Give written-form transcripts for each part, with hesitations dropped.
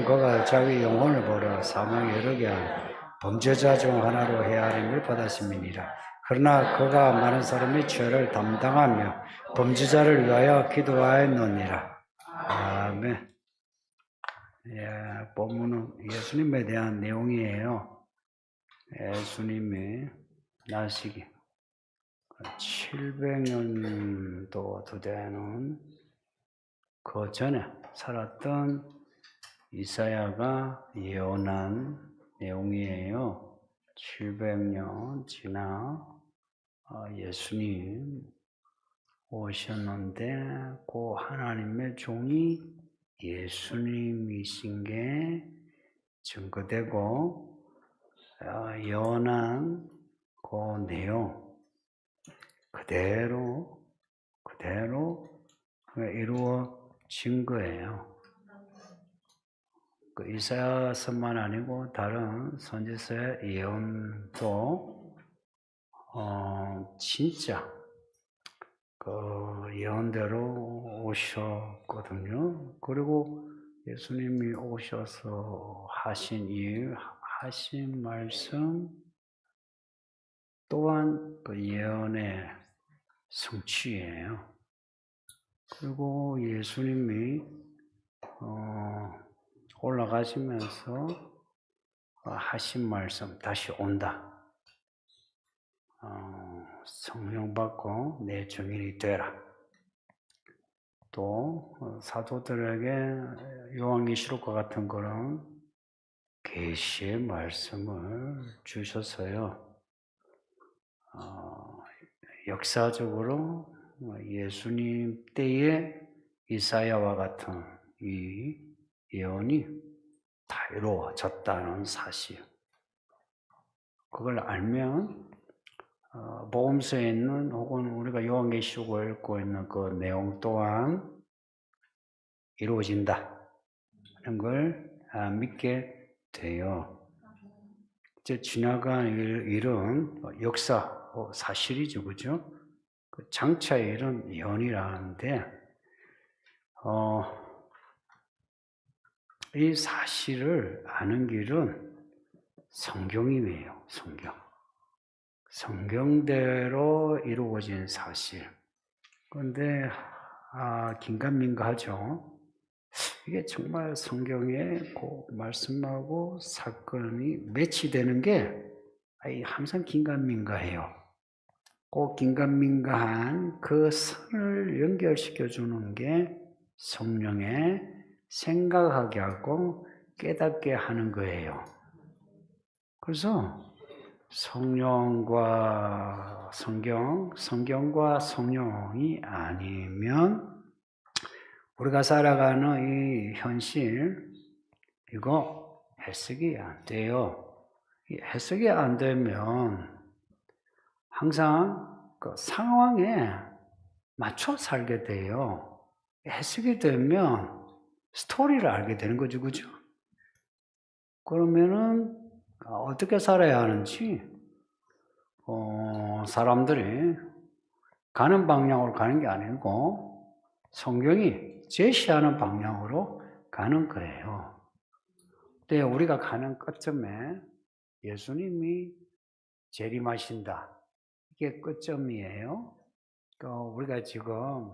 그가 자기 영혼을 버려 사망에 이르게 한 범죄자 중 하나로 헤아림을 받았음이니라. 그러나 그가 많은 사람의 죄를 담당하며 범죄자를 위하여 기도하였느니라. 아멘. 예, 본문은 예수님에 대한 내용이에요. 예수님이 나시기 700년도 되는 그 전에 살았던 이사야가 예언한 내용이에요. 700년 지나 예수님 오셨는데 그 하나님의 종이 예수님이신 게 증거되고 예언한 그 내용 그대로 이루어진 거예요. 그 이사야서만 아니고 다른 선지서의 예언도 진짜 그 예언대로 오셨거든요. 그리고 예수님이 오셔서 하신 일, 하신 말씀 또한 그 예언의 성취예요. 그리고 예수님이 올라가시면서 하신 말씀 다시 온다. 성령 받고 내 증인이 되라. 또 사도들에게 요한계시록과 같은 그런 계시의 말씀을 주셨어요. 역사적으로 예수님 때의 이사야와 같은 이 예언이 다 이루어졌다는 사실. 그걸 알면 복음서에 있는 혹은 우리가 요한계시록을 읽고 있는 그 내용 또한 이루어진다 하는 걸 믿게 돼요. 이제 지나간 일은 역사 사실이죠, 그죠? 그 장차 일은 예언이라는데 이 사실을 아는 길은 성경이에요. 성경대로 이루어진 사실. 그런데 긴가민가하죠. 이게 정말 성경에 그 말씀하고 사건이 매치되는 게 항상 긴가민가해요. 그 긴가민가한 그 선을 연결시켜 주는 게 성령의 생각하게 하고 깨닫게 하는 거예요. 그래서 성령과 성경, 성경과 성령이 아니면 우리가 살아가는 이 현실, 이거 해석이 안 돼요. 해석이 안 되면 항상 그 상황에 맞춰 살게 돼요. 해석이 되면 스토리를 알게 되는 거죠, 그죠? 그러면은 어떻게 살아야 하는지 사람들이 가는 방향으로 가는 게 아니고 성경이 제시하는 방향으로 가는 거예요. 근데 우리가 가는 끝점에 예수님이 재림하신다. 이게 끝점이에요. 우리가 지금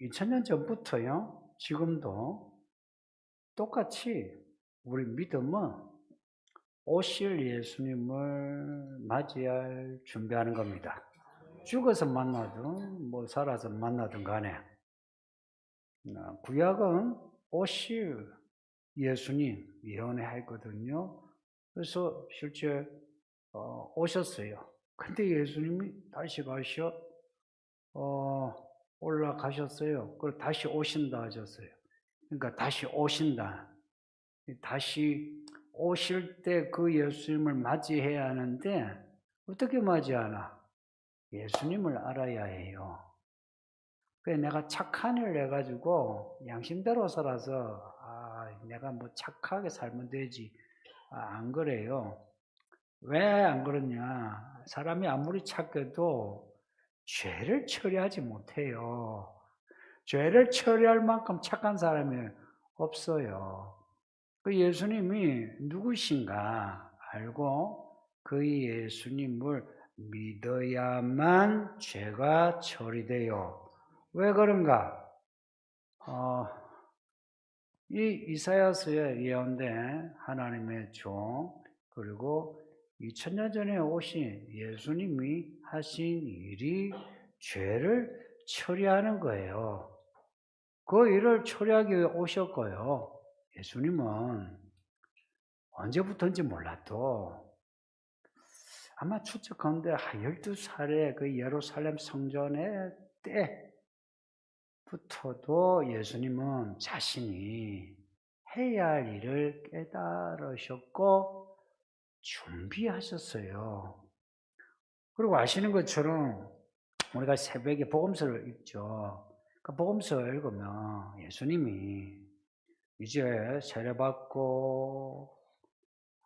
2000년 전부터요, 지금도 똑같이 우리 믿음은 오실 예수님을 맞이할 준비하는 겁니다. 죽어서 만나든 살아서 만나든 간에 구약은 오실 예수님 예언했거든요. 그래서 실제 오셨어요. 근데 예수님이 다시 가셔 올라가셨어요. 그리고 다시 오신다 하셨어요. 그러니까 다시 오신다. 다시 오실 때 그 예수님을 맞이해야 하는데 어떻게 맞이하나? 예수님을 알아야 해요. 그래서 내가 착한 일 해가지고 양심대로 살아서 내가 착하게 살면 되지. 안 그래요. 왜 안 그러냐? 사람이 아무리 착해도 죄를 처리하지 못해요. 죄를 처리할 만큼 착한 사람이 없어요. 그 예수님이 누구신가 알고 그 예수님을 믿어야만 죄가 처리돼요. 왜 그런가? 이 이사야서에 예언된 하나님의 종, 그리고 2000년 전에 오신 예수님이 하신 일이 죄를 처리하는 거예요. 그 일을 처리하기 위해 오셨고요. 예수님은 언제부터인지 몰라도 아마 추측하는데 12살의 그 예루살렘 성전의 때부터도 예수님은 자신이 해야 할 일을 깨달으셨고 준비하셨어요. 그리고 아시는 것처럼 우리가 새벽에 복음서를 읽죠. 그 복음서 읽으면 예수님이 이제 세례받고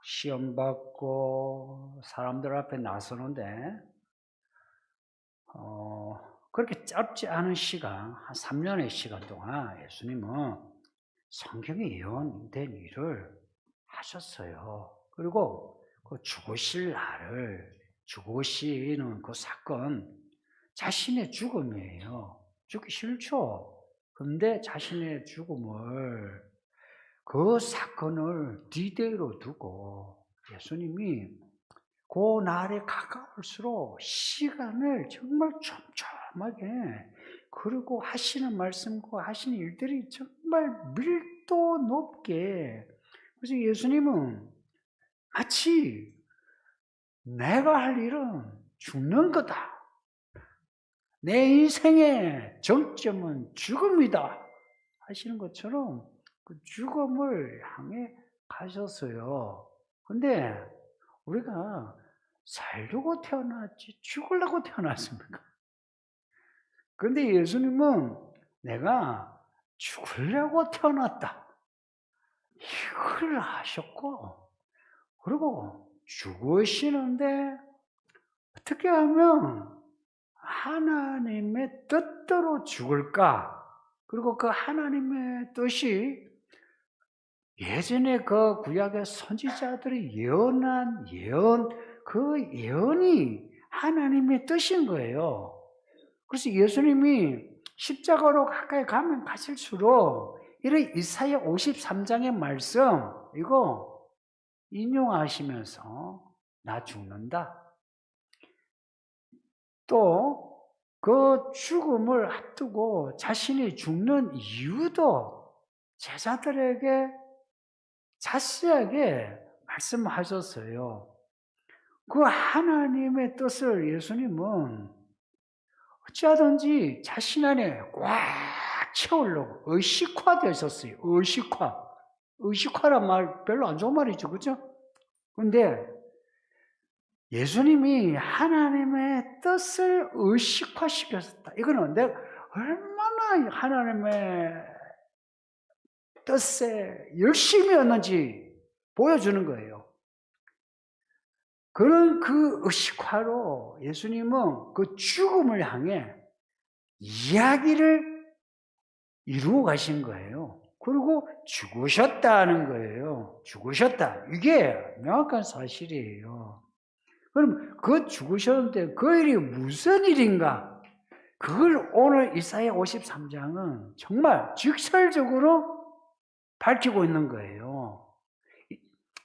시험받고 사람들 앞에 나서는데 그렇게 짧지 않은 시간, 한 3년의 시간 동안 예수님은 성경에 예언된 일을 하셨어요. 그리고 그 죽으실 날을, 죽으시는 그 사건, 자신의 죽음이에요. 죽기 싫죠. 근데 자신의 죽음을, 그 사건을 디데이로 두고 예수님이 그 날에 가까울수록 시간을 정말 촘촘하게, 그리고 하시는 말씀과 하시는 일들이 정말 밀도 높게, 그래서 예수님은 마치 내가 할 일은 죽는 거다. 내 인생의 정점은 죽음이다. 하시는 것처럼 그 죽음을 향해 가셨어요. 근데 우리가 살려고 태어났지 죽으려고 태어났습니까? 그런데 예수님은 내가 죽으려고 태어났다. 이걸 하셨고, 그리고 죽으시는데 어떻게 하면 하나님의 뜻대로 죽을까? 그리고 그 하나님의 뜻이 예전에 그 구약의 선지자들이 예언한 예언, 그 예언이 하나님의 뜻인 거예요. 그래서 예수님이 십자가로 가까이 가면 가실수록 이런 이사야 53장의 말씀, 이거 인용하시면서 나 죽는다. 또 그 죽음을 앞두고 자신이 죽는 이유도 제자들에게 자세하게 말씀하셨어요. 그 하나님의 뜻을 예수님은 어찌하든지 자신 안에 꽉 채우려고 의식화되셨어요. 의식화란 말 별로 안 좋은 말이죠. 그죠? 근데 예수님이 하나님의 뜻을 의식화시켰다. 이거는 내가 얼마나 하나님의 뜻에 열심이었는지 보여주는 거예요. 그런 그 의식화로 예수님은 그 죽음을 향해 이야기를 이루어 가신 거예요. 그리고 죽으셨다는 거예요. 죽으셨다. 이게 명확한 사실이에요. 그럼 그 죽으셨는데 그 일이 무슨 일인가? 그걸 오늘 이사야 53장은 정말 직설적으로 밝히고 있는 거예요.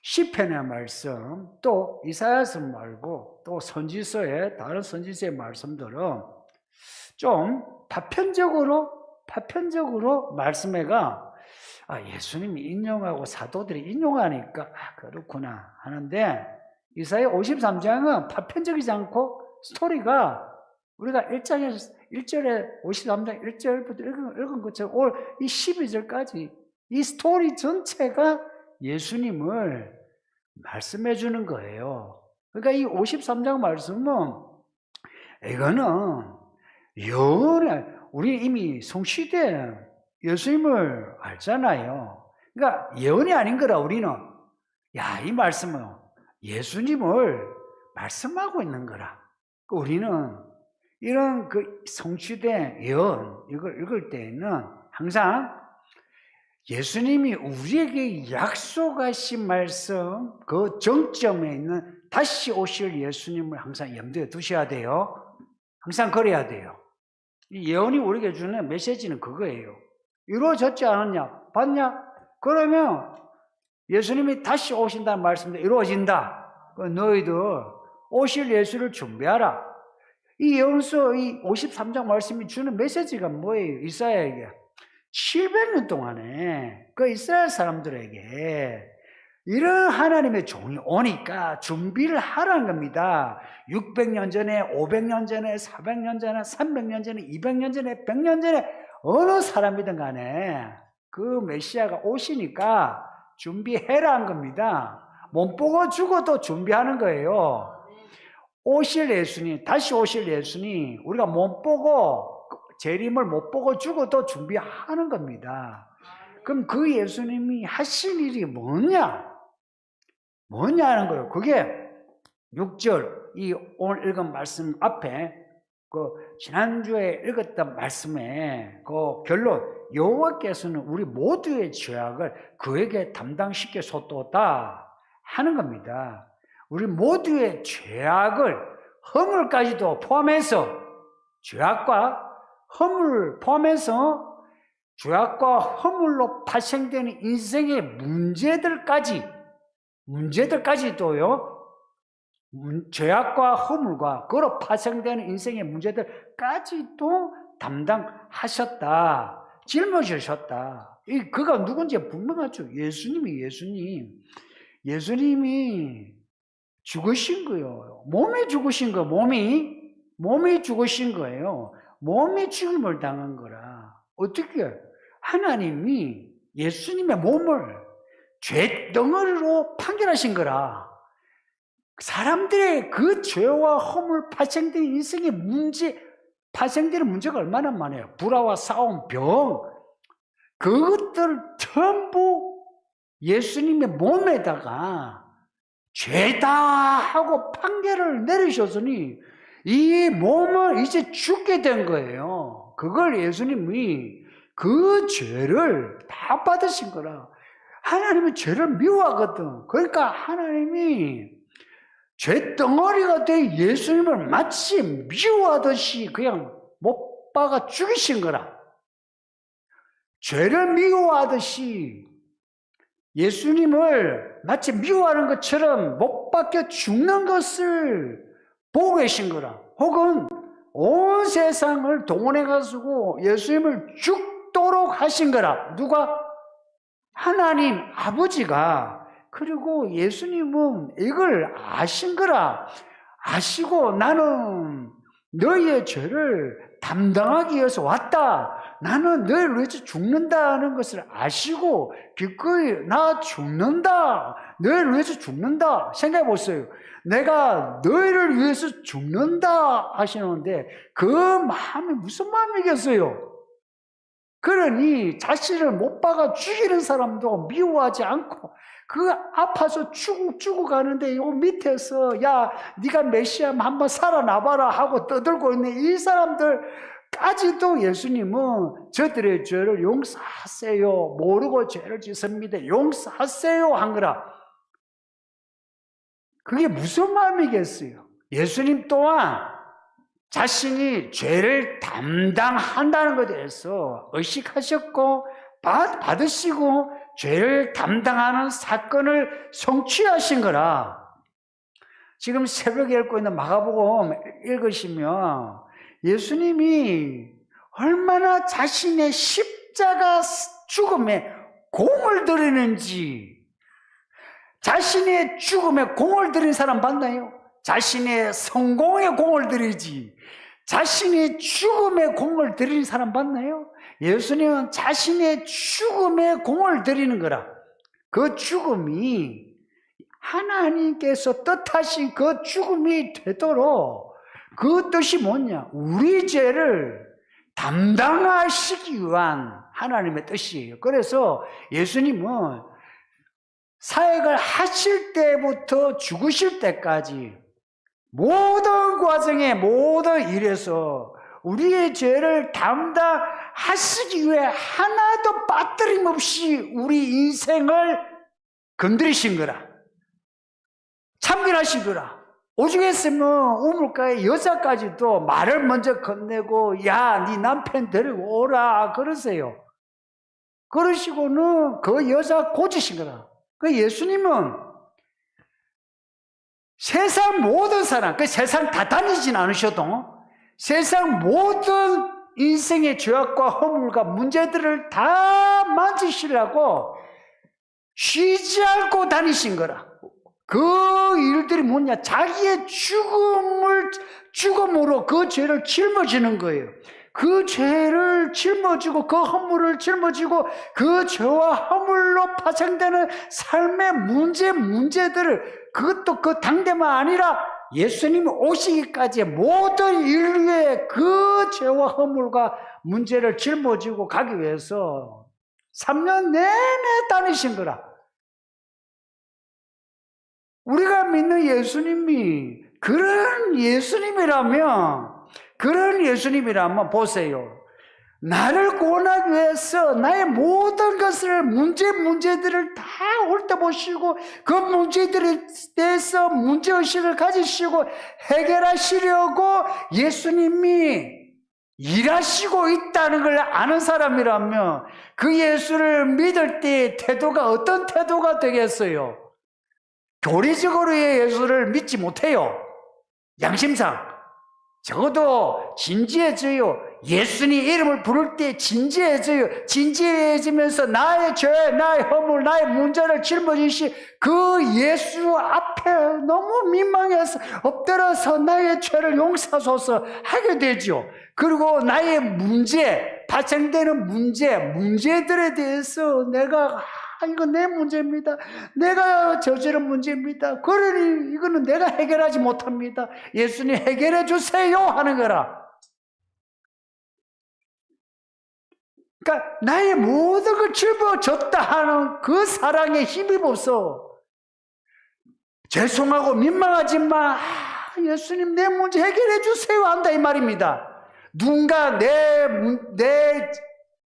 시편의 말씀, 또 이사야서 말고 또 선지서의 다른 선지서의 말씀들은 좀 파편적으로 말씀해가 예수님이 인용하고 사도들이 인용하니까 그렇구나 하는데, 이사야 53장은 파편적이지 않고 스토리가 우리가 1절에 53장 1절부터 읽은 것처럼 올 이 12절까지 이 스토리 전체가 예수님을 말씀해 주는 거예요. 그러니까 이 53장 말씀은 이거는 우리 이미 성취된 예수님을 알잖아요. 그러니까 예언이 아닌 거라. 우리는 이 말씀은 예수님을 말씀하고 있는 거라. 우리는 이런 그 성취된 예언, 이걸 읽을 때에는 항상 예수님이 우리에게 약속하신 말씀, 그 정점에 있는 다시 오실 예수님을 항상 염두에 두셔야 돼요. 항상 그래야 돼요. 이 예언이 우리에게 주는 메시지는 그거예요. 이루어졌지 않았냐? 봤냐? 그러면 예수님이 다시 오신다는 말씀도 이루어진다. 너희들 오실 예수를 준비하라. 이 예언서 이 53장 말씀이 주는 메시지가 뭐예요? 이사야에게 700년 동안에 그 이스라엘 사람들에게 이런 하나님의 종이 오니까 준비를 하라는 겁니다. 600년 전에, 500년 전에, 400년 전에, 300년 전에, 200년 전에, 100년 전에 어느 사람이든 간에 그 메시아가 오시니까 준비해라는 겁니다. 몸 보고 죽어도 준비하는 거예요. 오실 예수님, 다시 오실 예수님, 우리가 못 보고 재림을 못 보고 죽어도 준비하는 겁니다. 그럼 그 예수님이 하신 일이 뭐냐는 거예요. 그게 6절 이 오늘 읽은 말씀 앞에 그 지난주에 읽었던 말씀에 그 결론, 여호와께서는 우리 모두의 죄악을 그에게 담당시켜 쏟았다 하는 겁니다. 우리 모두의 죄악을, 허물까지도 포함해서, 죄악과 허물을 포함해서 죄악과 허물로 파생되는 인생의 문제들까지도요, 죄악과 허물과 그로 파생되는 인생의 문제들까지도 담당하셨다, 짊어지셨다. 그가 누군지 분명하죠. 예수님이 죽으신 거예요. 몸이 죽으신 거예요. 몸이 죽으신 거예요. 몸이 죽임을 당한 거라. 어떻게 하나님이 예수님의 몸을 죄덩어리로 판결하신 거라. 사람들의 그 죄와 허물 파생된 인생의 파생되는 문제가 얼마나 많아요. 불화와 싸움, 병, 그것들 전부 예수님의 몸에다가 죄다 하고 판결을 내리셨으니 이 몸은 이제 죽게 된 거예요. 그걸 예수님이 그 죄를 다 받으신 거라. 하나님은 죄를 미워하거든. 그러니까 하나님이 죄덩어리가 된 예수님을 마치 미워하듯이 그냥 못 박아 죽이신 거라. 죄를 미워하듯이 예수님을 마치 미워하는 것처럼 못 박혀 죽는 것을 보고 계신 거라. 혹은 온 세상을 동원해가지고 예수님을 죽도록 하신 거라. 누가? 하나님 아버지가. 그리고 예수님은 이걸 아신 거라. 아시고 나는 너희의 죄를 담당하기 위해서 왔다. 나는 너희를 위해서 죽는다는 것을 아시고 기꺼이 나 죽는다. 너희를 위해서 죽는다. 생각해 보세요. 내가 너희를 위해서 죽는다 하시는데 그 마음이 무슨 마음이겠어요? 그러니 자신을 못 박아 죽이는 사람도 미워하지 않고 그 아파서 죽어가는데 요 밑에서 야 네가 메시아면 한번 살아나봐라 하고 떠들고 있는 이 사람들까지도 예수님은 저들의 죄를 용서하세요. 모르고 죄를 짓습니다. 용서하세요 한 거라. 그게 무슨 마음이겠어요? 예수님 또한 자신이 죄를 담당한다는 것에 대해서 의식하셨고 받으시고 죄를 담당하는 사건을 성취하신 거라. 지금 새벽에 읽고 있는 마가복음 읽으시면 예수님이 얼마나 자신의 십자가 죽음에 공을 들이는지, 자신의 죽음에 공을 들인 사람 봤나요? 자신의 성공에 공을 들이지 자신의 죽음에 공을 들이는 사람 봤나요? 예수님은 자신의 죽음에 공을 들이는 거라. 그 죽음이 하나님께서 뜻하신 그 죽음이 되도록 그 뜻이 뭐냐? 우리 죄를 담당하시기 위한 하나님의 뜻이에요. 그래서 예수님은 사역을 하실 때부터 죽으실 때까지 모든 과정에 모든 일에서 우리의 죄를 담당하시기 하시기 위해 하나도 빠뜨림 없이 우리 인생을 건드리신 거라. 참견하신 거라. 오죽했으면 우물가에 여자까지도 말을 먼저 건네고 야, 네 남편 데리고 오라 그러세요. 그러시고는 그 여자 고치신 거라. 그 예수님은 세상 모든 사람, 그 세상 다 다니진 않으셔도 세상 모든 인생의 죄악과 허물과 문제들을 다 만지시려고 쉬지 않고 다니신 거라. 그 일들이 뭐냐? 자기의 죽음으로 그 죄를 짊어지는 거예요. 그 죄를 짊어지고 그 허물을 짊어지고 그 죄와 허물로 파생되는 삶의 문제들을 그것도 그 당대만 아니라 예수님이 오시기까지 모든 인류의 그 죄와 허물과 문제를 짊어지고 가기 위해서 3년 내내 다니신 거라. 우리가 믿는 예수님이 그런 예수님이라면 보세요. 나를 구원하기 위해서 나의 모든 것을 문제들을 다 훑어보시고 그 문제들에 대해서 문제의식을 가지시고 해결하시려고 예수님이 일하시고 있다는 걸 아는 사람이라면 그 예수를 믿을 때 태도가 어떤 태도가 되겠어요? 교리적으로의 예수를 믿지 못해요. 양심상 적어도 진지해져요. 예수님 이름을 부를 때 진지해져요. 진지해지면서 나의 죄, 나의 허물, 나의 문제를 짊어지시 그 예수 앞에 너무 민망해서 엎드려서 나의 죄를 용서하소서 하게 되죠. 그리고 나의 문제, 발생되는 문제들에 대해서 내가 이건 내 문제입니다. 내가 저지른 문제입니다. 그러니 이거는 내가 해결하지 못합니다. 예수님 해결해 주세요 하는 거라. 그러니까 나의 모든 걸 짊어졌다 하는 그 사랑에 힘입어서 죄송하고 민망하지만 예수님 내 문제 해결해 주세요 한다 이 말입니다. 누군가 내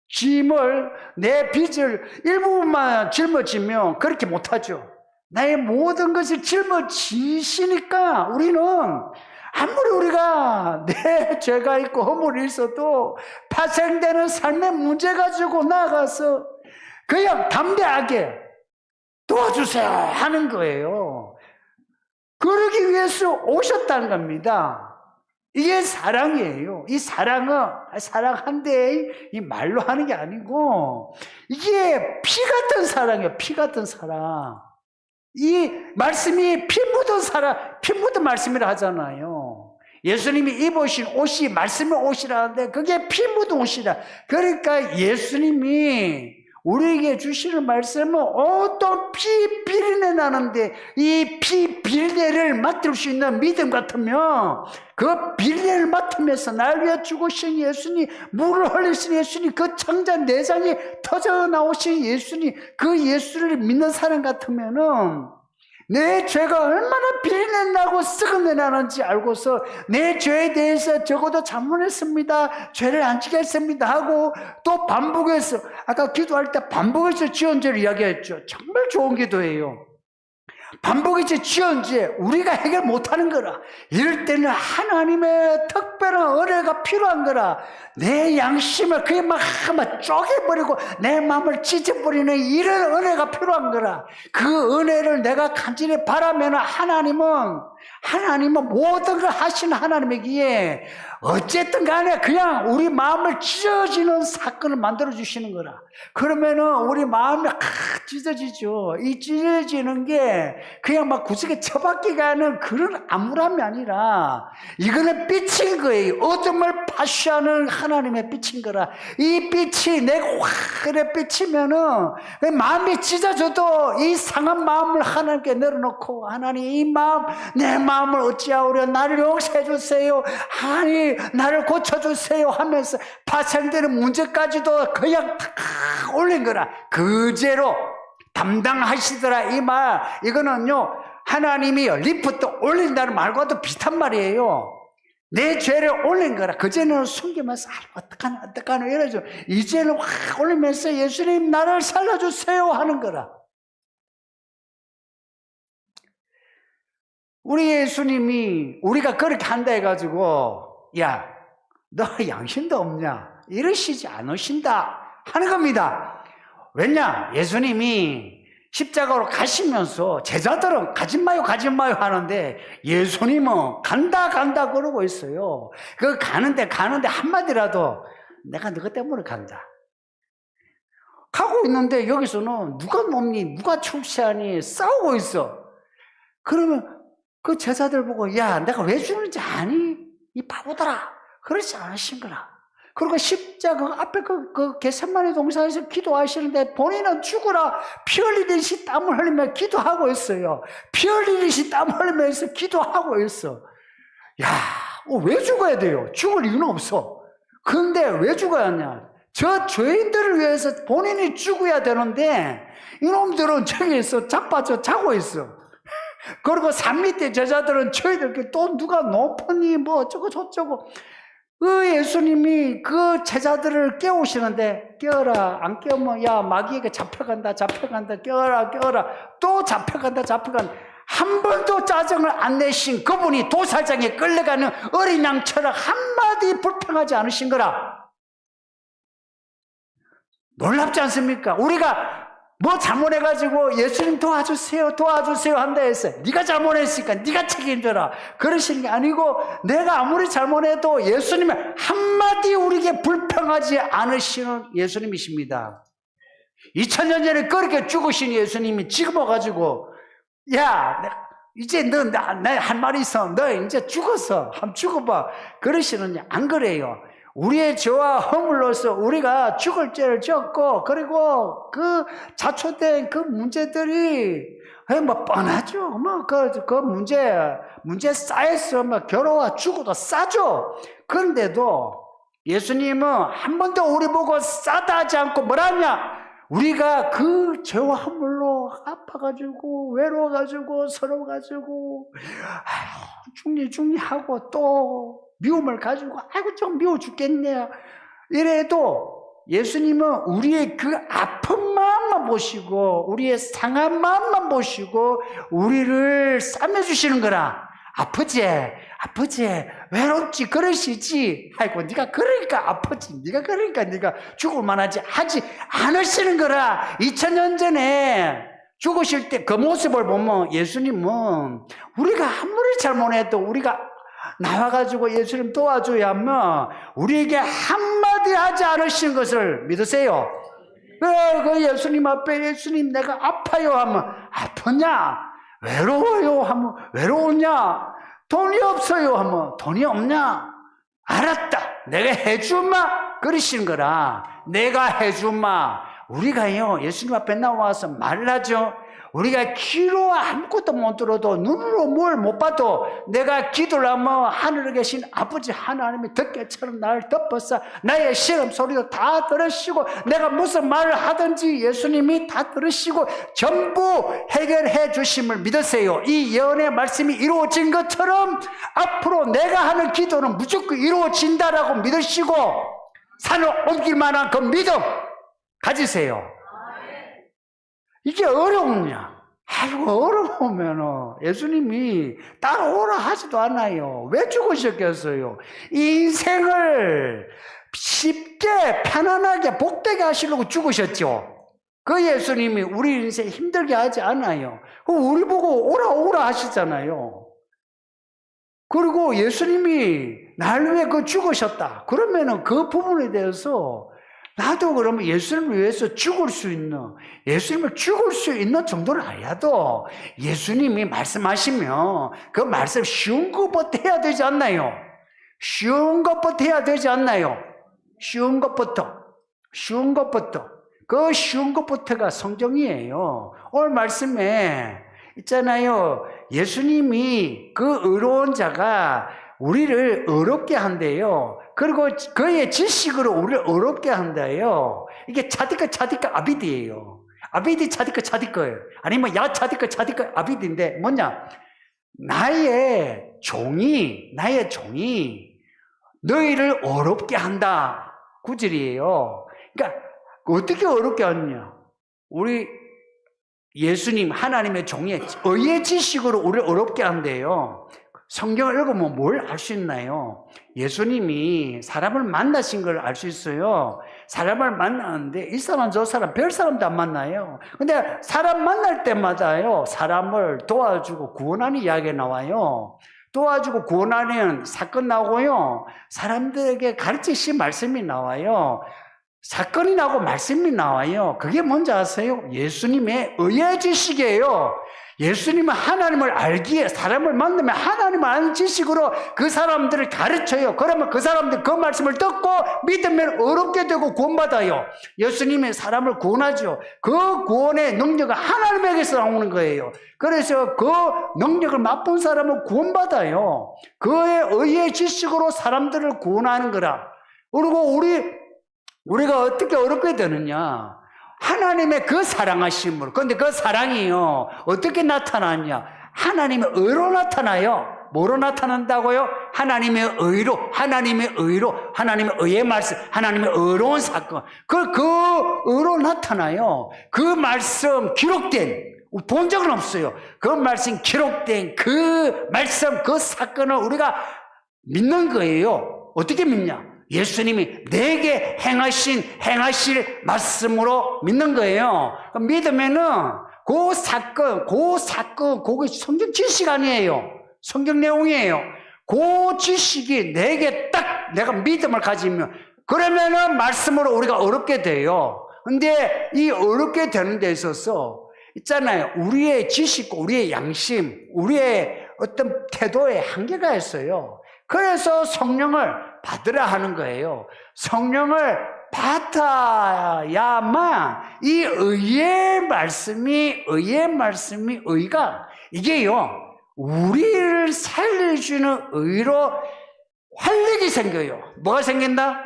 짐을, 내 빚을 일부분만 짊어지면 그렇게 못하죠. 나의 모든 것을 짊어지시니까 우리는 아무리 우리가 내 죄가 있고 허물이 있어도 파생되는 삶의 문제 가지고 나가서 그냥 담대하게 도와주세요 하는 거예요. 그러기 위해서 오셨다는 겁니다. 이게 사랑이에요. 이 사랑은 사랑한데 이 말로 하는 게 아니고 이게 피 같은 사랑이에요. 피 같은 사랑. 이 말씀이 피 묻은 사랑, 피 묻은 말씀이라 하잖아요. 예수님이 입으신 옷이 말씀의 옷이라는데 그게 피 묻은 옷이라. 그러니까 예수님이 우리에게 주시는 말씀은 어떤 피 비린내 나는데 이 피 비린내를 맡을 수 있는 믿음 같으면 그 비린내를 맡으면서 날 위해 죽으신 예수님, 물을 흘리신 예수님, 그 창자 내장이 터져 나오신 예수님, 그 예수를 믿는 사람 같으면은 내 죄가 얼마나 비린내 나고 썩은내 나는지 알고서 내 죄에 대해서 적어도 자문했습니다. 죄를 안 지겠습니다 하고 또 반복해서 아까 기도할 때 반복해서 지언죄를 이야기했죠. 정말 좋은 기도예요. 반복해서 지언죄 우리가 해결 못하는 거라. 이럴 때는 하나님의 특별한 은혜가 필요한 거라. 내 양심을 그게 막 쪼개버리고 내 마음을 찢어버리는 이런 은혜가 필요한 거라. 그 은혜를 내가 간절히 바라면 하나님은 모든 걸 하시는 하나님이기에 어쨌든 간에 그냥 우리 마음을 찢어지는 사건을 만들어 주시는 거라. 그러면은 우리 마음이 찢어지죠. 이 찢어지는 게 그냥 막 구석에 처박기가 하는 그런 암울함이 아니라 이거는 빛인 거예요. 어둠을 파시하는 하나님의 빛인 거라. 이 빛이 내가 확 비치면은 마음이 찢어져도 이 상한 마음을 하나님께 내려놓고 하나님 이 마음 내 마음을 어찌하오려 나를 용서해 주세요. 하나님 나를 고쳐주세요 하면서 파생되는 문제까지도 그냥 탁 올린 거라. 그제로 담당하시더라 이 말. 이거는요 하나님이 리프트 올린다는 말과도 비슷한 말이에요. 내 죄를 올린 거라. 그전에는 숨기면서 어떡하나 이러죠. 이제는 확 올리면서 예수님 나를 살려주세요 하는 거라. 우리 예수님이 우리가 그렇게 한다 해가지고 야, 너 양심도 없냐 이러시지 않으신다 하는 겁니다. 왜냐? 예수님이 십자가로 가시면서 제자들은 가지 마요 하는데 예수님은 간다 그러고 있어요. 그 가는데 한마디라도 내가 너희 때문에 간다 가고 있는데 여기서는 누가 넘니 누가 출세하니 싸우고 있어. 그러면 그 제자들 보고 야, 내가 왜 죽는지 아니? 이 바보들아. 그렇지 않으신 거라. 그리고 십자가 앞에 그 겟세마네 동산에서 기도하시는데 본인은 죽으라 피 흘리듯이 땀을 흘리며 기도하고 있어요. 피 흘리듯이 땀 흘리면서 기도하고 있어. 야, 왜 죽어야 돼요? 죽을 이유는 없어. 근데 왜 죽어야 하냐? 저 죄인들을 위해서 본인이 죽어야 되는데 이놈들은 저기에서 자빠져 자고 있어. 그리고 산 밑에 제자들은 저희들 또 누가 높으니 뭐 어쩌고 저쩌고. 그 예수님이 그 제자들을 깨우시는데 깨어라 안 깨우면 야 마귀에게 잡혀간다 깨어라 또 잡혀간다 한 번도 짜증을 안 내신 그분이 도살장에 끌려가는 어린 양처럼 한마디 불평하지 않으신 거라. 놀랍지 않습니까? 우리가 뭐 잘못해가지고 예수님 도와주세요 한다 해서 네가 잘못했으니까 네가 책임져라 그러시는 게 아니고 내가 아무리 잘못해도 예수님이 한마디 우리에게 불평하지 않으시는 예수님이십니다. 2000년 전에 그렇게 죽으신 예수님이 지금 와가지고 야 이제 너 나 한 말이 있어 너 이제 죽었어 한번 죽어봐 그러시느냐? 안 그래요. 우리의 죄와 허물로서 우리가 죽을 죄를 졌고 그리고 그 자초된 그 문제들이 뭐 뻔하죠. 뭐 그 문제 쌓여서 뭐 괴로워 죽어도 싸죠. 그런데도 예수님은 한 번도 우리 보고 싸다 하지 않고 뭐라냐? 우리가 그 죄와 허물로 아파가지고 외로워가지고 서러워가지고 중리하고 또 미움을 가지고 아이고 좀 미워 죽겠네 이래도 예수님은 우리의 그 아픈 마음만 보시고 우리의 상한 마음만 보시고 우리를 싸매주시는 거라. 아프지 외롭지 그러시지 아이고 네가 그러니까 아프지 네가 죽을 만하지 하지 않으시는 거라. 2000년 전에 죽으실 때 그 모습을 보면 예수님은 우리가 아무리 잘못해도 우리가 나와가지고 예수님 도와줘야만 우리에게 한마디 하지 않으신 것을 믿으세요. 왜 그 예수님 앞에 예수님 내가 아파요 하면 아프냐? 외로워요 하면 외로우냐? 돈이 없어요 하면 돈이 없냐? 알았다 내가 해주마 그러시는 거라. 내가 해주마. 우리가요 예수님 앞에 나와서 말하죠. 우리가 귀로 아무것도 못 들어도 눈으로 뭘 못 봐도 내가 기도를 하면 하늘에 계신 아버지 하나님이 덮개처럼 나를 덮어서 나의 시험 소리도 다 들으시고 내가 무슨 말을 하든지 예수님이 다 들으시고 전부 해결해 주심을 믿으세요. 이 예언의 말씀이 이루어진 것처럼 앞으로 내가 하는 기도는 무조건 이루어진다라고 믿으시고 산을 옮길 만한 그 믿음 가지세요. 이게 어려우냐? 아이고 어려우면 예수님이 따라오라 하지도 않아요. 왜 죽으셨겠어요? 이 인생을 쉽게 편안하게 복되게 하시려고 죽으셨죠. 그 예수님이 우리 인생 힘들게 하지 않아요. 우리 보고 오라 하시잖아요. 그리고 예수님이 날 위해 그 죽으셨다 그러면은 그 부분에 대해서 나도 그러면 예수님을 위해서 죽을 수 있는, 예수님을 죽을 수 있는 정도는 아니어도 예수님이 말씀하시면 그 말씀 쉬운 것부터 해야 되지 않나요? 쉬운 것부터 해야 되지 않나요? 쉬운 것부터. 그 쉬운 것부터가 성경이에요. 오늘 말씀에 있잖아요. 예수님이 그 의로운 자가 우리를 어렵게 한대요. 그리고 그의 지식으로 우리를 어렵게 한대요. 이게 차디크 아비디예요. 아비디 차디크예요. 아니면 야 차디크 아비디인데 뭐냐? 나의 종이 너희를 어렵게 한다. 구절이에요. 그러니까 어떻게 어렵게 하느냐? 우리 예수님 하나님의 종의 의의 지식으로 우리를 어렵게 한대요. 성경을 읽으면 뭘 알 수 있나요? 예수님이 사람을 만나신 걸 알 수 있어요. 사람을 만나는데 이 사람 저 사람 별 사람도 안 만나요. 근데 사람 만날 때마다요, 사람을 도와주고 구원하는 이야기가 나와요. 도와주고 구원하는 사건 나오고요, 사람들에게 가르치신 말씀이 나와요. 사건이 나고 말씀이 나와요. 그게 뭔지 아세요? 예수님의 의의 지식이에요. 예수님은 하나님을 알기에, 사람을 만나면 하나님을 아는 지식으로 그 사람들을 가르쳐요. 그러면 그 사람들 그 말씀을 듣고 믿으면 어렵게 되고 구원받아요. 예수님이 사람을 구원하죠. 그 구원의 능력은 하나님에게서 나오는 거예요. 그래서 그 능력을 맛본 사람은 구원받아요. 그의 의의 지식으로 사람들을 구원하는 거라. 그리고 우리가 어떻게 어렵게 되느냐? 하나님의 그 사랑하심으로. 그런데 그 사랑이요, 어떻게 나타나냐? 하나님의 의로 나타나요. 뭐로 나타난다고요? 하나님의 의로, 하나님의 의의 말씀, 하나님의 의로운 사건. 그 의로 나타나요. 그 말씀 기록된, 본 적은 없어요. 그 말씀 기록된 그 말씀, 그 사건을 우리가 믿는 거예요. 어떻게 믿냐? 예수님이 내게 행하실 말씀으로 믿는 거예요. 믿으면은 그 사건, 그게 성경 지식 아니에요. 성경 내용이에요. 그 지식이 내게 딱 내가 믿음을 가지면, 그러면은 말씀으로 우리가 어렵게 돼요. 근데 이 어렵게 되는 데 있어서 있잖아요. 우리의 지식과 우리의 양심, 우리의 어떤 태도에 한계가 있어요. 그래서 성령을 받으라 하는 거예요. 성령을 받아야만 이 의의 말씀이 의가, 이게요, 우리를 살려주는 의로 활력이 생겨요. 뭐가 생긴다?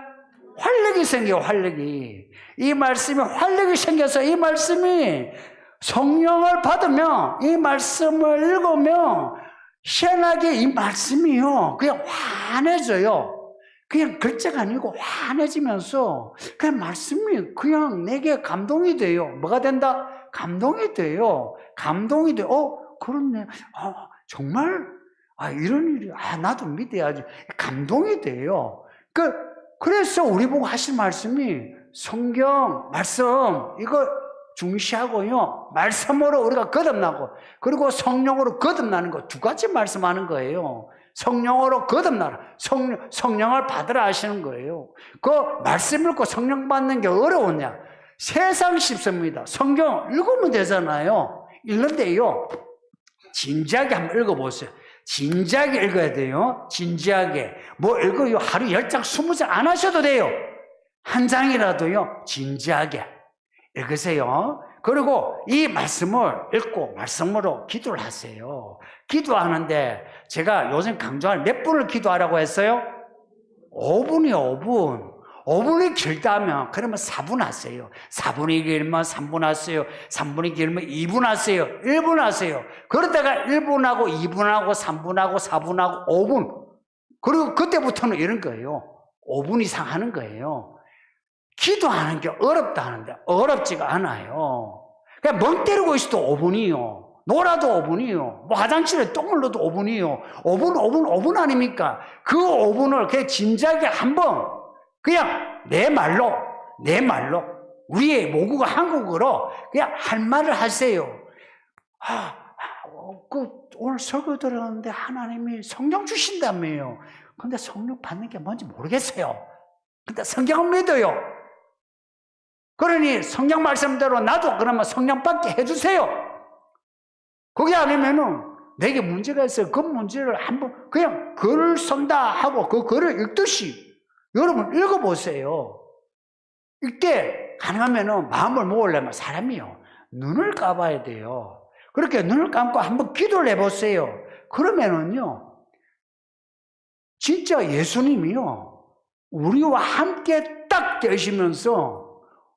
활력이 생겨요. 활력이. 이 말씀이 활력이 생겨서, 이 말씀이 성령을 받으면, 이 말씀을 읽으면 희한하게 이 말씀이요, 그냥 환해져요. 그냥 글자가 아니고 환해지면서 그냥 말씀이 그냥 내게 감동이 돼요. 뭐가 된다? 감동이 돼요. 감동이 돼. 그렇네. 정말, 이런 일이, 나도 믿어야지. 감동이 돼요. 그래서 우리 보고 하신 말씀이 성경, 말씀, 이거 중시하고요, 말씀으로 우리가 거듭나고, 그리고 성령으로 거듭나는 거, 두 가지 말씀하는 거예요. 성령으로 거듭나라. 성령을 받으라 하시는 거예요. 그 말씀 읽고 성령 받는 게 어려우냐? 세상 쉽습니다. 성경 읽으면 되잖아요. 읽는데요, 진지하게 한번 읽어보세요. 진지하게 읽어야 돼요. 진지하게. 뭐 읽어요? 하루 10장, 20장 안 하셔도 돼요. 한 장이라도요, 진지하게 읽으세요. 그리고 이 말씀을 읽고 말씀으로 기도를 하세요. 기도하는데 제가 요즘 강조할 몇 분을 기도하라고 했어요? 5분이요, 5분. 5분이 길다면 그러면 4분 하세요. 4분이 길면 3분 하세요. 3분이 길면 2분 하세요. 1분 하세요. 그러다가 1분하고 2분하고 3분하고 4분하고 5분. 그리고 그때부터는 이런 거예요. 5분 이상 하는 거예요. 기도하는 게 어렵다 하는데 어렵지가 않아요. 그냥 멍 때리고 있어도 5분이요. 놀아도 5분이요. 뭐 화장실에 똥을 넣어도 5분이요. 5분 아닙니까? 그 5분을 그냥 진지하게 한번 그냥 내 말로 우리의 모국어 한국어로 그냥 할 말을 하세요. 오늘 설교 들었는데 하나님이 성령 주신다며요. 근데 성령 받는 게 뭔지 모르겠어요. 근데 성경은 믿어요. 그러니 성경 말씀대로 나도 그러면 성령 받게 해주세요. 그게 아니면은 내게 문제가 있어요. 그 문제를 한번 그냥 글을 쓴다 하고 그 글을 읽듯이 여러분 읽어보세요. 이때 가능하면은 마음을 모으려면 사람이요, 눈을 감아야 돼요. 그렇게 눈을 감고 한번 기도를 해보세요. 그러면은요, 진짜 예수님이요, 우리와 함께 딱 되시면서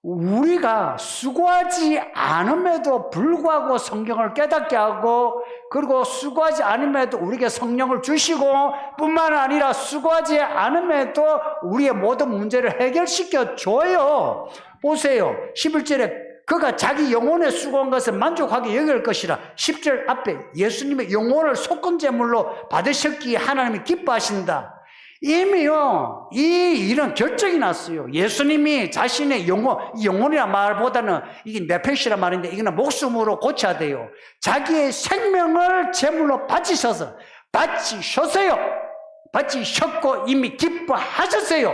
우리가 수고하지 않음에도 불구하고 성경을 깨닫게 하고, 그리고 수고하지 않음에도 우리에게 성령을 주시고, 뿐만 아니라 수고하지 않음에도 우리의 모든 문제를 해결시켜 줘요. 보세요. 11절에 그가 자기 영혼에 수고한 것을 만족하게 여길 것이라. 10절 앞에 예수님의 영혼을 속건제물로 받으셨기에 하나님이 기뻐하신다. 이미요, 이 일은 결정이 났어요. 예수님이 자신의 영혼이란 말보다는 이게 네페시란 말인데, 이거는 목숨으로 고쳐야 돼요. 자기의 생명을 제물로 바치셨어요. 바치셨고 이미 기뻐하셨어요.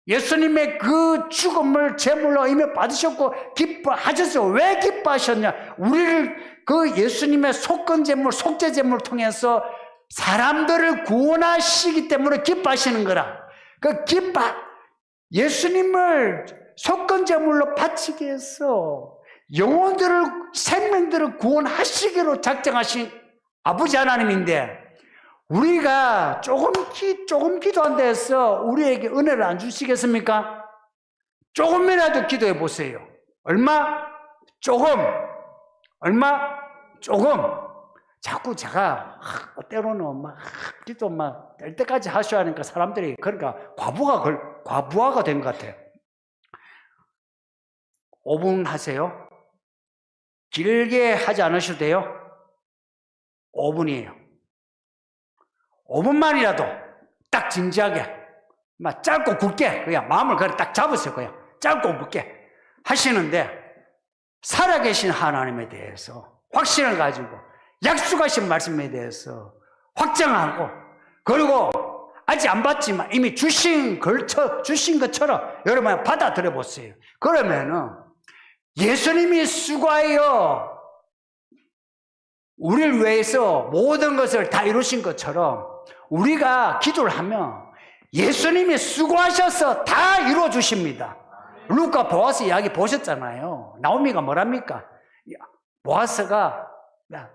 예수님의 그 죽음을 제물로 이미 받으셨고 기뻐하셨어요. 왜 기뻐하셨냐? 우리를 그 예수님의 속건제물, 속죄제물을 통해서 사람들을 구원하시기 때문에 기뻐하시는 거라. 예수님을 속건제물로 바치게 해서 영혼들을, 생명들을 구원하시기로 작정하신 아버지 하나님인데, 우리가 조금 기도한다 해서 우리에게 은혜를 안 주시겠습니까? 조금이라도 기도해 보세요. 얼마? 조금. 자꾸 제가 때로는 기도 될 때까지 하셔야 하니까 사람들이, 그러니까 과부하가 된 것 같아요. 5분 하세요. 길게 하지 않으셔도 돼요. 5분이에요. 5분만이라도 딱 진지하게, 짧고 굵게, 그냥 마음을 딱 잡으세요. 그냥 짧고 굵게 하시는데, 살아계신 하나님에 대해서 확신을 가지고 약속하신 말씀에 대해서 확정하고, 그리고 아직 안 받지만 이미 주신 것처럼 여러분 받아들여 보세요. 그러면은 예수님이 수고하여 우리를 위해서 모든 것을 다 이루신 것처럼 우리가 기도를 하면 예수님이 수고하셔서 다 이루어 주십니다. 루카 보아스 이야기 보셨잖아요. 나오미가 뭐랍니까? 보아스가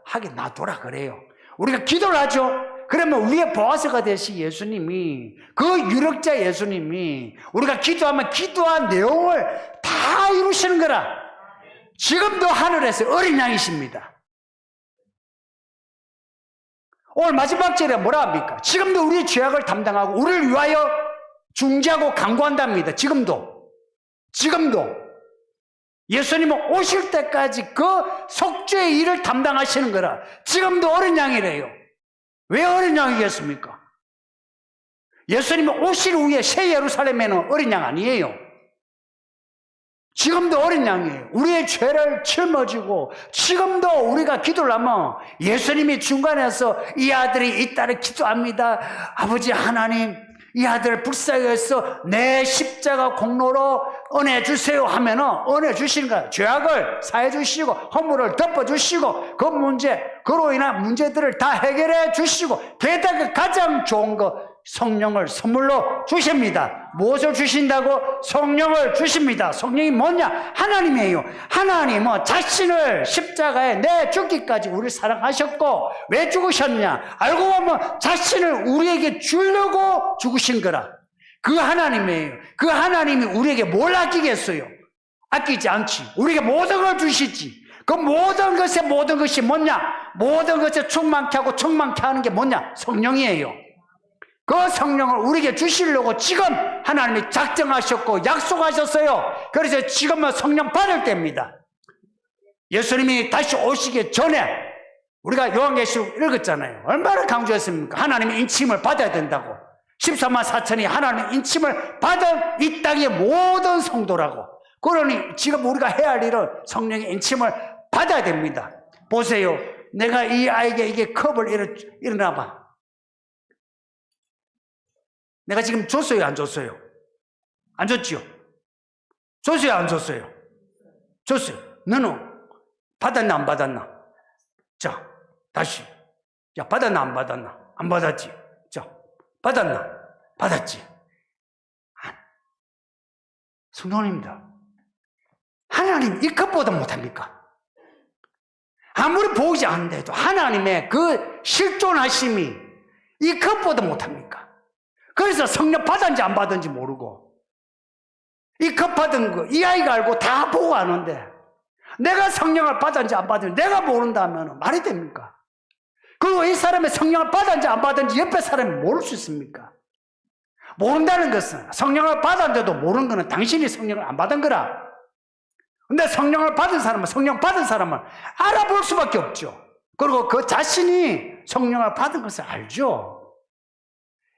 하긴 놔둬라 그래요. 우리가 기도를 하죠. 그러면 우리의 보아스가 되신 예수님이, 그 유력자 예수님이 우리가 기도하면 기도한 내용을 다 이루시는 거라. 지금도 하늘에서 어린 양이십니다. 오늘 마지막 절에 뭐라 합니까? 지금도 우리의 죄악을 담당하고 우리를 위하여 중재하고 강구한답니다. 지금도 예수님은 오실 때까지 그 속죄의 일을 담당하시는 거라. 지금도 어린 양이래요. 왜 어린 양이겠습니까? 예수님은 오실 후에 새 예루살렘에는 어린 양 아니에요. 지금도 어린 양이에요. 우리의 죄를 짊어지고, 지금도 우리가 기도를 하면 예수님이 중간에서 이 아들이 이 딸을 기도합니다. 아버지 하나님, 이 아들을 불쌍해서 내 십자가 공로로 은혜 주세요 하면은 은혜 주시는 거야. 죄악을 사해 주시고 허물을 덮어 주시고 그 문제, 그로 인한 문제들을 다 해결해 주시고, 게다가 가장 좋은 거 성령을 선물로 주십니다. 무엇을 주신다고? 성령을 주십니다. 성령이 뭐냐? 하나님이에요. 하나님은 자신을 십자가에 내 죽기까지 우리를 사랑하셨고, 왜 죽으셨냐? 알고 보면 자신을 우리에게 주려고 죽으신 거라. 그 하나님이에요. 그 하나님이 우리에게 뭘 아끼겠어요? 아끼지 않지. 우리에게 모든 걸 주시지. 그 모든 것이 뭐냐? 모든 것에 충만케 하고 충만케 하는 게 뭐냐? 성령이에요. 그 성령을 우리에게 주시려고 지금 하나님이 작정하셨고 약속하셨어요. 그래서 지금은 성령 받을 때입니다. 예수님이 다시 오시기 전에 우리가 요한계시록 읽었잖아요. 얼마나 강조했습니까? 하나님의 인침을 받아야 된다고. 14만 4천이 하나님의 인침을 받은 이 땅의 모든 성도라고. 그러니 지금 우리가 해야 할 일은 성령의 인침을 받아야 됩니다. 보세요. 내가 이 아이에게 이게 컵을 일어나봐. 내가 지금 줬어요, 안 줬어요? 안 줬지요? 줬어요, 안 줬어요? 줬어요. 너는 받았나, 안 받았나? 자, 다시. 야, 받았나, 안 받았나? 안 받았지? 자, 받았나? 받았지? 성도님들, 하나님 이 컵보다 못합니까? 아무리 보이지 않는데도 하나님의 그 실존하심이 이 컵보다 못합니까? 그래서 성령 받았는지 안 받았는지 모르고, 이 급하던 거, 이 아이가 알고 다 보고 아는데, 내가 성령을 받았는지 안 받았는지 내가 모른다면 말이 됩니까? 그리고 이 사람이 성령을 받았는지 안 받았는지 옆에 사람이 모를 수 있습니까? 모른다는 것은, 성령을 받았는데도 모르는 것은 당신이 성령을 안 받은 거라. 근데 성령을 받은 사람은, 성령 받은 사람은 알아볼 수밖에 없죠. 그리고 그 자신이 성령을 받은 것을 알죠.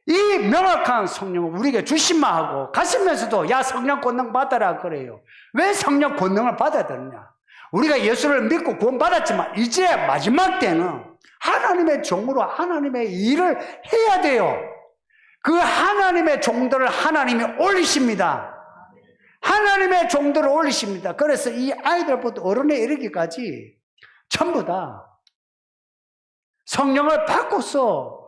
이 명확한 성령을 우리에게 주신만 하고 가시면서도 야 성령 권능 받아라 그래요. 왜 성령 권능을 받아야 되느냐? 우리가 예수를 믿고 구원 받았지만 이제 마지막 때는 하나님의 종으로 하나님의 일을 해야 돼요. 그 하나님의 종들을 하나님이 올리십니다. 하나님의 종들을 올리십니다. 그래서 이 아이들부터 어른에 이르기까지 전부 다 성령을 받고서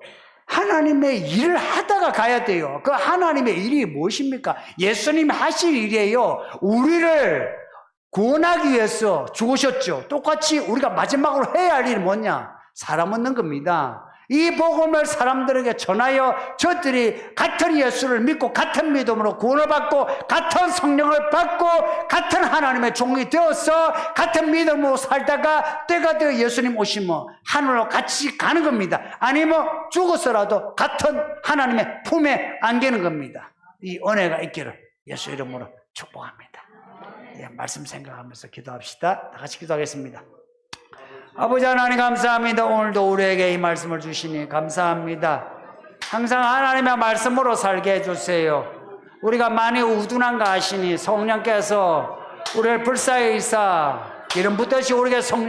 하나님의 일을 하다가 가야 돼요. 그 하나님의 일이 무엇입니까? 예수님이 하실 일이에요. 우리를 구원하기 위해서 죽으셨죠. 똑같이 우리가 마지막으로 해야 할 일이 뭐냐? 사람 얻는 겁니다. 이 복음을 사람들에게 전하여 저들이 같은 예수를 믿고 같은 믿음으로 구원을 받고 같은 성령을 받고 같은 하나님의 종이 되어서 같은 믿음으로 살다가 때가 되어 예수님 오시면 하늘로 같이 가는 겁니다. 아니면 죽어서라도 같은 하나님의 품에 안기는 겁니다. 이 은혜가 있기를 예수 이름으로 축복합니다. 예, 말씀 생각하면서 기도합시다. 다 같이 기도하겠습니다. 아버지 하나님 감사합니다. 오늘도 우리에게 이 말씀을 주시니 감사합니다. 항상 하나님의 말씀으로 살게 해주세요. 우리가 많이 우둔한가 하시니 성령께서 우리를 불쌍히 여기사 기름 붓듯이 우리에게